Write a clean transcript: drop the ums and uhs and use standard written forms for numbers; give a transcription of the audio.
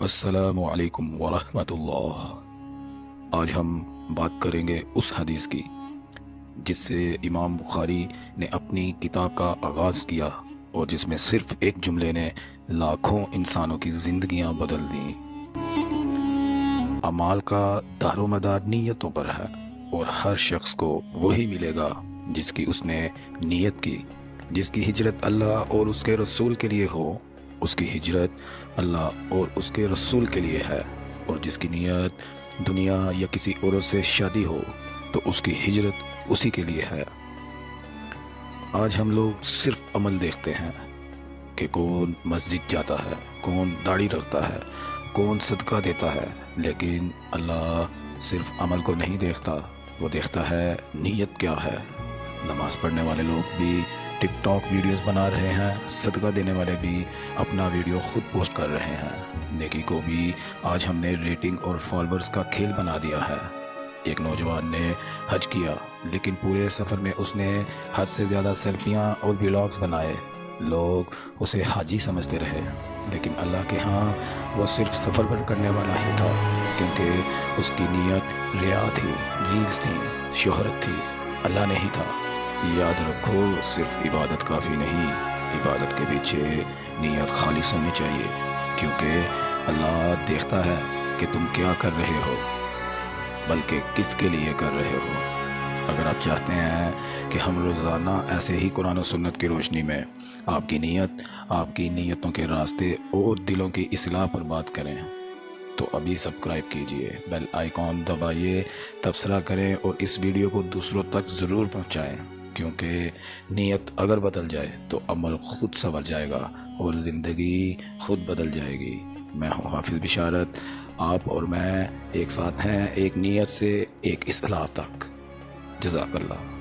السلام علیکم ورحمۃ اللہ۔ آج ہم بات کریں گے اس حدیث کی جس سے امام بخاری نے اپنی کتاب کا آغاز کیا اور جس میں صرف ایک جملے نے لاکھوں انسانوں کی زندگیاں بدل دیں۔ اعمال کا دار و مدار نیتوں پر ہے اور ہر شخص کو وہی ملے گا جس کی اس نے نیت کی۔ جس کی ہجرت اللہ اور اس کے رسول کے لیے ہو، اس کی ہجرت اللہ اور اس کے رسول کے لیے ہے، اور جس کی نیت دنیا یا کسی عورت سے شادی ہو تو اس کی ہجرت اسی کے لیے ہے۔ آج ہم لوگ صرف عمل دیکھتے ہیں کہ کون مسجد جاتا ہے، کون داڑھی رکھتا ہے، کون صدقہ دیتا ہے، لیکن اللہ صرف عمل کو نہیں دیکھتا، وہ دیکھتا ہے نیت کیا ہے۔ نماز پڑھنے والے لوگ بھی ٹک ٹاک ویڈیوز بنا رہے ہیں، صدقہ دینے والے بھی اپنا ویڈیو خود پوسٹ کر رہے ہیں۔ نیکی کو بھی آج ہم نے ریٹنگ اور فالوورز کا کھیل بنا دیا ہے۔ ایک نوجوان نے حج کیا لیکن پورے سفر میں اس نے حد سے زیادہ سیلفیاں اور ولاگز بنائے۔ لوگ اسے حاجی سمجھتے رہے، لیکن اللہ کے ہاں وہ صرف سفر پر کرنے والا ہی تھا، کیونکہ اس کی نیت ریا تھی، ریلز تھیں، شہرت تھی، اللہ نہیں تھا۔ یاد رکھو، صرف عبادت کافی نہیں، عبادت کے پیچھے نیت خالص ہونی چاہیے، کیونکہ اللہ دیکھتا ہے کہ تم کیا کر رہے ہو، بلکہ کس کے لیے کر رہے ہو۔ اگر آپ چاہتے ہیں کہ ہم روزانہ ایسے ہی قرآن و سنت کی روشنی میں آپ کی نیت، آپ کی نیتوں کے راستے اور دلوں کی اصلاح پر بات کریں تو ابھی سبسکرائب کیجئے، بیل آئیکن دبائیے، تبصرہ کریں اور اس ویڈیو کو دوسروں تک ضرور پہنچائیں، کیونکہ نیت اگر بدل جائے تو عمل خود سنور جائے گا اور زندگی خود بدل جائے گی۔ میں ہوں حافظ بشارت، آپ اور میں ایک ساتھ ہیں، ایک نیت سے ایک اصلاح تک۔ جزاک اللہ۔